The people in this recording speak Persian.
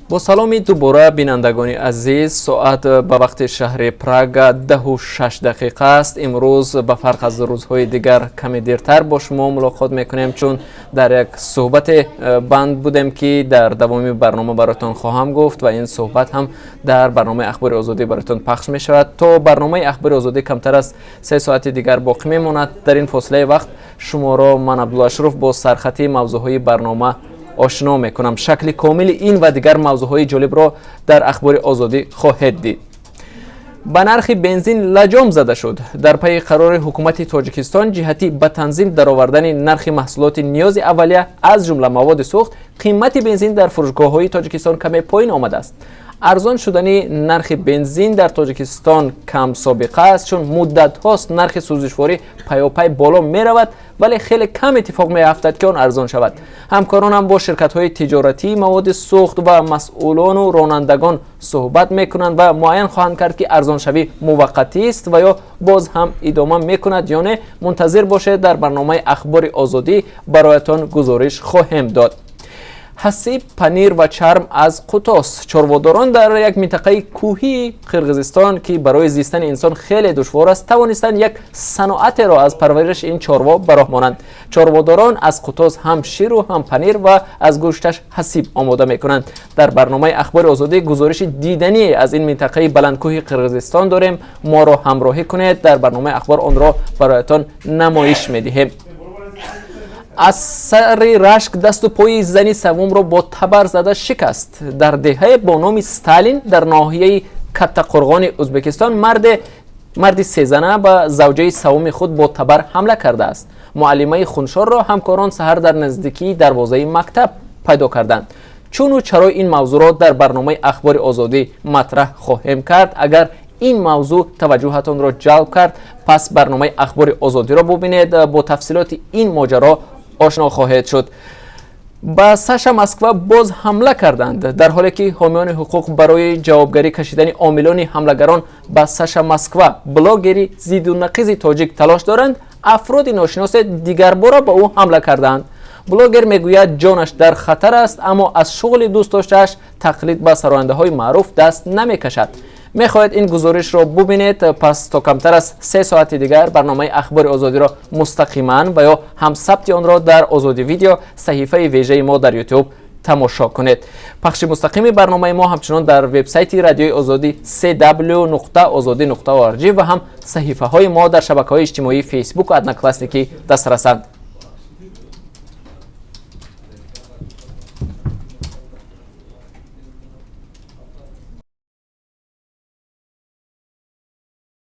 با سلامی دوباره بینندگان عزیز، ساعت به وقت شهر پراگ 10:06 است. امروز به فرق از روزهای دیگر کمی دیرتر با شما ملاقات میکنیم، چون در یک صحبت بند بودیم که در دوامی برنامه براتون خواهم گفت و این صحبت هم در برنامه اخبار آزادی براتون پخش می شود. تا برنامه اخبار آزادی کمتر از 3 ساعت دیگر باقی میماند. در این فاصله وقت شما را من عبدالاشرف با سرخطی موضوعهای برنامه آشنا میکنم. شکل کامل این و دیگر موضوعهای جالب را در اخبار آزادی خواهید دید. به نرخ بنزین لجام زده شد. در پی قرار حکومت تاجیکستان جهتی به تنظیم درآوردن نرخ محصولات نیاز اولیه از جمله مواد سوخت، قیمت بنزین در فروشگاه‌های تاجیکستان کمی پایین آمده است. ارزان شدن نرخ بنزین در تاجیکستان کم سابقه است، چون مدت هاست نرخ سوزشواری پیاپی بالا می رود، ولی خیلی کم اتفاق می افتد که آن ارزان شود. همکاران هم با شرکت های تجارتی مواد سوخت و مسئولان و رانندگان صحبت می کنند و معین خواهند کرد که ارزان شوی موقتی است و یا باز هم ادامه می کند یا نه. منتظر باشید، در برنامه اخبار آزادی برایتان گزارش خواهیم داد. حسیب پنیر و چرم از قطاس. چارواداران در یک منطقه کوهی قرقیزستان که برای زیستن انسان خیلی دشوار است، توانستند یک صنعت را از پرورش این چاروا به راه مانند. چارواداران از قطاس هم شیر و هم پنیر و از گوشتش حسیب آماده میکنند. در برنامه اخبار آزادی گزارش دیدنی از این منطقه بلندکوه قرقیزستان داریم. ما را همراهی کنید. در برنامه اخبار آن را برایتان نمایش میدهیم. از سر رشک دست و پای زنی سوم را با تبر زده شکست. در دهه با نام استالین در ناحیه کاتاقورغان ازبکستان مردی 3 زنه به زوجه سوم خود با تبر حمله کرده است. معلمه خونشار را همکاران سحر در نزدیکی دروازه مکتب پیدا کردند. چون و چرا این موضوع را در برنامه اخبار آزادی مطرح خواهیم کرد. اگر این موضوع توجهتان را جلب کرد، پس برنامه اخبار آزادی را ببینید. با تفصیلات این ماجرا آشنا خواهید شد. به ساشا مسکو باز حمله کردند. در حالی که حامیان حقوق برای جوابگری کشیدن عاملان حملگران به ساشا مسکو، بلاگری ضد و نقیض تاجیک تلاش دارند، افراد ناشناس دیگر بار به او حمله کردند. بلاگر میگوید جانش در خطر است، اما از شغل دوست داشته‌اش تقلید به سراینده های معروف دست نمیکشد. میخواهید این گزارش را ببینید، پس تا کمتر از 3 ساعت دیگر برنامه اخبار آزادی را مستقیما و یا هم ثبت آن را در آزادی ویدیو صحیفه ویژه ما در یوتیوب تماشا کنید. پخش مستقیم برنامه ما همچنان در وبسایت رادیوی آزادی www.azadi.org و هم صحیفه های ما در شبکه‌های اجتماعی فیسبوک و ادنا کلاسیکی دسترسند.